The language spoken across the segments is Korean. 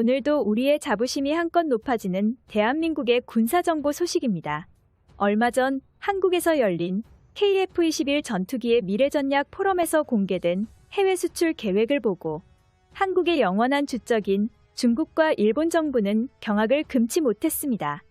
오늘도 우리의 자부심이 한껏 높아지는 대한민국의 군사정보 소식입니다. 얼마 전 한국에서 열린 KF-21 전투기의 미래전략 포럼에서 공개된 해외 수출 계획을 보고 한국의 영원한 주적인 중국과 일본 정부는 경악을 금치 못했습니다.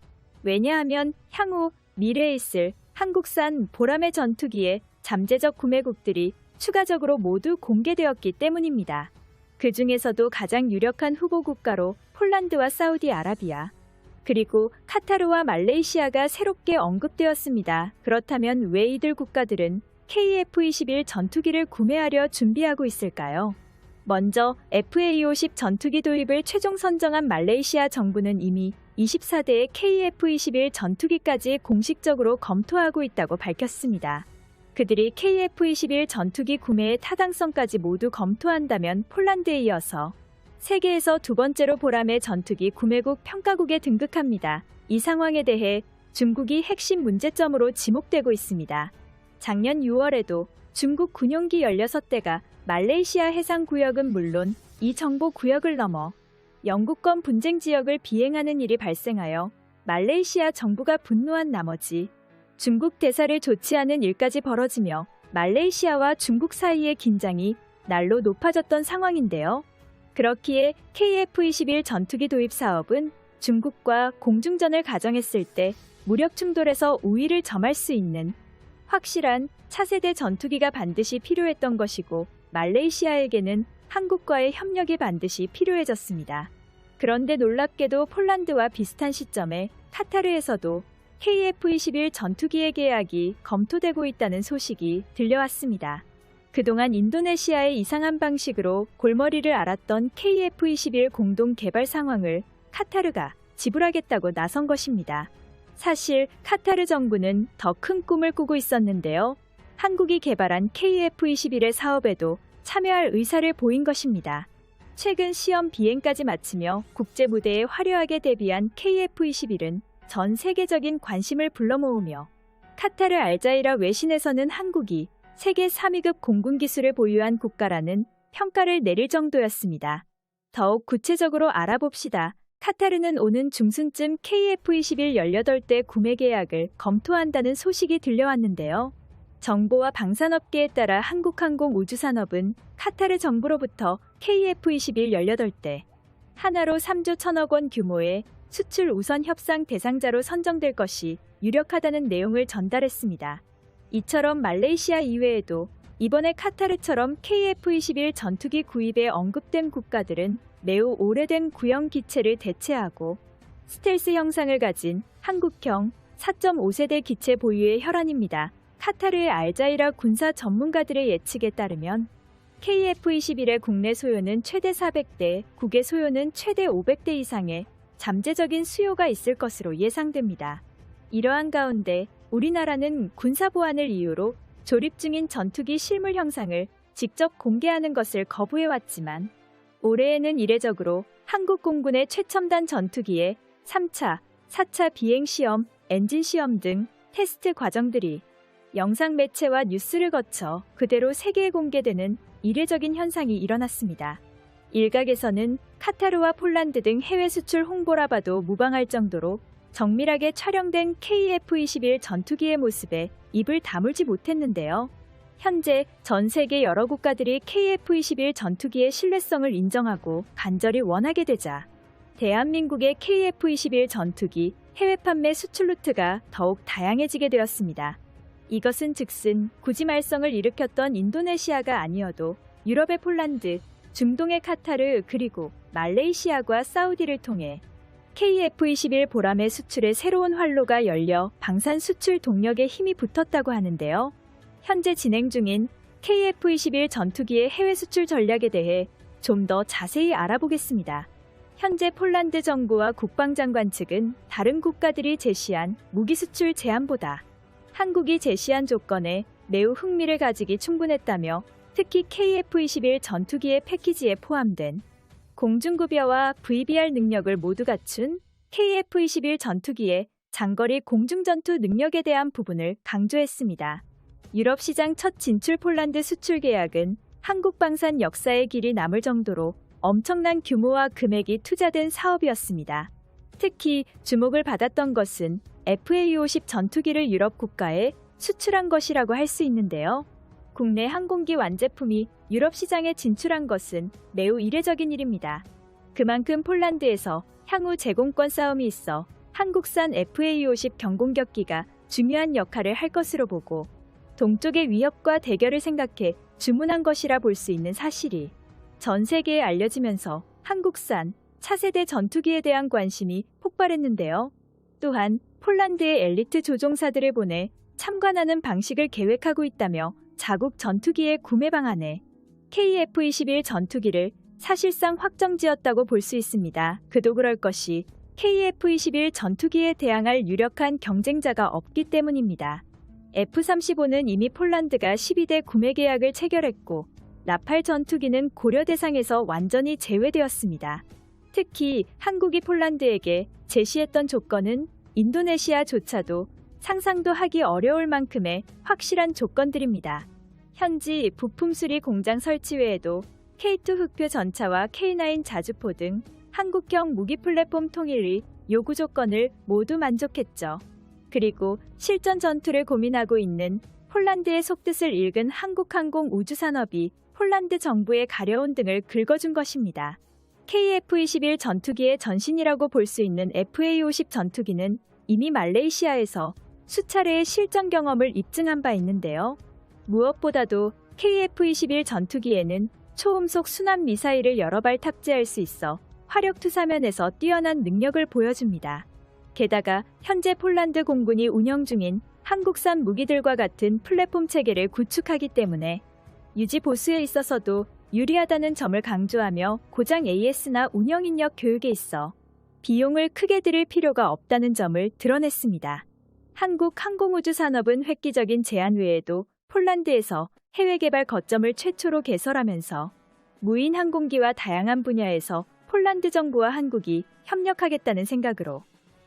왜냐하면 향후 미래에 있을 한국산 보라매 전투기의 잠재적 구매국들이 추가적으로 모두 공개되었기 때문입니다. 그 중에서도 가장 유력한 후보 국가로 폴란드와 사우디아라비아, 그리고 카타르와 말레이시아가 새롭게 언급되었습니다. 그렇다면 왜 이들 국가들은 KF-21 전투기를 구매하려 준비하고 있을까요? 먼저 FA-50 전투기 도입을 최종 선정한 말레이시아 정부는 이미 24대의 KF-21 전투기까지 공식적으로 검토하고 있다고 밝혔습니다. 그들이 KF-21 전투기 구매의 타당성까지 모두 검토한다면 폴란드에 이어서 세계에서 두 번째로 보라매 전투기 구매국 평가국에 등극합니다. 이 상황에 대해 중국이 핵심 문제점으로 지목되고 있습니다. 작년 6월에도 중국 군용기 16대가 말레이시아 해상구역은 물론 이 정보구역을 넘어 영국권 분쟁 지역을 비행하는 일이 발생하여 말레이시아 정부가 분노한 나머지 중국 대사를 조치하는 일까지 벌어지며 말레이시아와 중국 사이의 긴장이 날로 높아졌던 상황인데요. 그렇기에 KF-21 전투기 도입 사업은 중국과 공중전을 가정했을 때 무력 충돌에서 우위를 점할 수 있는 확실한 차세대 전투기가 반드시 필요했던 것이고 말레이시아에게는 한국과의 협력이 반드시 필요해졌습니다. 그런데 놀랍게도 폴란드와 비슷한 시점에 카타르에서도 KF-21 전투기의 계약이 검토되고 있다는 소식이 들려왔습니다. 그동안 인도네시아의 이상한 방식으로 골머리를 앓았던 KF-21 공동 개발 상황을 카타르가 지불하겠다고 나선 것입니다. 사실 카타르 정부는 더 큰 꿈을 꾸고 있었는데요. 한국이 개발한 KF-21의 사업에도 참여할 의사를 보인 것입니다. 최근 시험 비행까지 마치며 국제 무대에 화려하게 데뷔한 KF-21은 전 세계적인 관심을 불러모으며 카타르 알자이라 외신에서는 한국이 세계 3위급 공군 기술을 보유한 국가라는 평가를 내릴 정도였습니다. 더욱 구체적으로 알아봅시다. 카타르는 오는 중순쯤 KF-21 18대 구매 계약을 검토한다는 소식이 들려왔는데요. 정보와 방산업계에 따라 한국항공우주산업은 카타르 정부로부터 KF-21 18대 하나로 3조 1천억 원 규모의 수출 우선 협상 대상자로 선정될 것이 유력하다는 내용을 전달했습니다. 이처럼 말레이시아 이외에도 이번에 카타르처럼 KF-21 전투기 구입에 언급된 국가들은 매우 오래된 구형 기체를 대체하고 스텔스 형상을 가진 한국형 4.5세대 기체 보유의 혈안입니다. 카타르의 알자이라 군사 전문가들의 예측에 따르면 KF-21의 국내 소요는 최대 400대, 국외 소요는 최대 500대 이상의 잠재적인 수요가 있을 것으로 예상됩니다. 이러한 가운데 우리나라는 군사 보안을 이유로 조립 중인 전투기 실물 형상을 직접 공개하는 것을 거부해왔지만 올해에는 이례적으로 한국 공군의 최첨단 전투기의 3차, 4차 비행시험, 엔진시험 등 테스트 과정들이 영상 매체와 뉴스를 거쳐 그대로 세계에 공개되는 이례적인 현상이 일어났습니다. 일각에서는 카타르와 폴란드 등 해외 수출 홍보라 봐도 무방할 정도로 정밀하게 촬영된 KF-21 전투기의 모습에 입을 다물지 못했는데요. 현재 전 세계 여러 국가들이 KF-21 전투기의 신뢰성을 인정하고 간절히 원하게 되자 대한민국의 KF-21 전투기 해외 판매 수출 루트가 더욱 다양해지게 되었습니다. 이것은 즉슨 구지말성을 일으켰던 인도네시아가 아니어도 유럽의 폴란드, 중동의 카타르 그리고 말레이시아와 사우디를 통해 KF-21 보라매 수출의 새로운 활로가 열려 방산 수출 동력에 힘이 붙었다고 하는데요. 현재 진행 중인 KF-21 전투기의 해외 수출 전략에 대해 좀 더 자세히 알아보겠습니다. 현재 폴란드 정부와 국방장관 측은 다른 국가들이 제시한 무기 수출 제한보다 한국이 제시한 조건에 매우 흥미를 가지기 충분했다며 특히 KF-21 전투기의 패키지에 포함된 공중급여와 VBR 능력을 모두 갖춘 KF-21 전투기의 장거리 공중전투 능력에 대한 부분을 강조했습니다. 유럽 시장 첫 진출 폴란드 수출 계약은 한국 방산 역사의 길이 남을 정도로 엄청난 규모와 금액이 투자된 사업이었습니다. 특히 주목을 받았던 것은 FA-50 전투기를 유럽 국가에 수출한 것이라고 할 수 있는데요. 국내 항공기 완제품이 유럽 시장에 진출한 것은 매우 이례적인 일입니다. 그만큼 폴란드에서 향후 제공권 싸움이 있어 한국산 FA-50 경공격기가 중요한 역할을 할 것으로 보고 동쪽의 위협과 대결을 생각해 주문한 것이라 볼 수 있는 사실이 전 세계에 알려지면서 한국산 차세대 전투기에 대한 관심이 폭발했는데요. 또한 폴란드의 엘리트 조종사들을 보내 참관하는 방식을 계획하고 있다며 자국 전투기의 구매 방안에 KF-21 전투기를 사실상 확정지었다고 볼 수 있습니다. 그도 그럴 것이 KF-21 전투기에 대항할 유력한 경쟁자가 없기 때문입니다. F-35는 이미 폴란드가 12대 구매 계약을 체결했고 라팔 전투기는 고려 대상에서 완전히 제외되었습니다. 특히 한국이 폴란드에게 제시했던 조건은 인도네시아조차도 상상도 하기 어려울 만큼의 확실한 조건들입니다. 현지 부품 수리 공장 설치 외에도 K2 흑표 전차와 K9 자주포 등 한국형 무기 플랫폼 통일의 요구 조건을 모두 만족했죠. 그리고 실전 전투를 고민하고 있는 폴란드의 속뜻을 읽은 한국항공우주산업이 폴란드 정부의 가려운 등을 긁어준 것입니다. KF-21 전투기의 전신이라고 볼 수 있는 FA-50 전투기는 이미 말레이시아에서 수차례의 실전 경험을 입증한 바 있는데요. 무엇보다도 KF-21 전투기에는 초음속 순환 미사일을 여러 발 탑재할 수 있어 화력 투사면에서 뛰어난 능력을 보여줍니다. 게다가 현재 폴란드 공군이 운영 중인 한국산 무기들과 같은 플랫폼 체계를 구축하기 때문에 유지 보수에 있어서도 유리하다는 점을 강조하며 고장 AS나 운영 인력 교육에 있어 비용을 크게 들일 필요가 없다는 점을 드러냈습니다. 한국항공우주산업은 획기적인 제안 외에도 폴란드에서 해외 개발 거점을 최초로 개설하면서 무인 항공기와 다양한 분야에서 폴란드 정부와 한국이 협력하겠다는 생각으로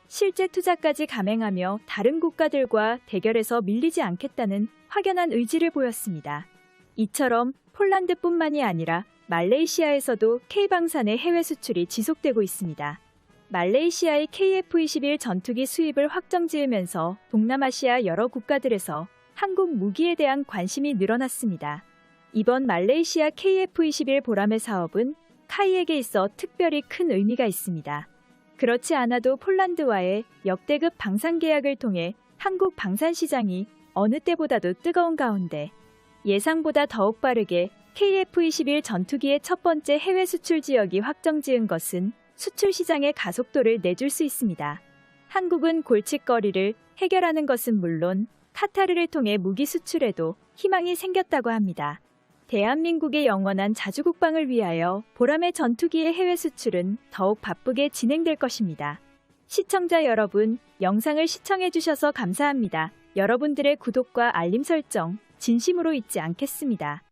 실제 투자까지 감행하며 다른 국가들과 대결에서 밀리지 않겠다는 확연한 의지를 보였습니다. 이처럼 폴란드뿐만이 아니라 말레이시아에서도 K방산의 해외 수출이 지속되고 있습니다. 말레이시아의 KF-21 전투기 수입을 확정지으면서 동남아시아 여러 국가들에서 한국 무기에 대한 관심이 늘어났습니다. 이번 말레이시아 KF-21 보라매 사업은 카이에게 있어 특별히 큰 의미가 있습니다. 그렇지 않아도 폴란드와의 역대급 방산 계약을 통해 한국 방산 시장이 어느 때보다도 뜨거운 가운데 예상보다 더욱 빠르게 KF-21 전투기의 첫 번째 해외 수출 지역이 확정지은 것은 수출 시장의 가속도를 내줄 수 있습니다. 한국은 골칫거리를 해결하는 것은 물론 카타르를 통해 무기 수출에도 희망이 생겼다고 합니다. 대한민국의 영원한 자주국방을 위하여 보라매 전투기의 해외 수출은 더욱 바쁘게 진행될 것입니다. 시청자 여러분, 영상을 시청해주셔서 감사합니다. 여러분들의 구독과 알림 설정 진심으로 잊지 않겠습니다.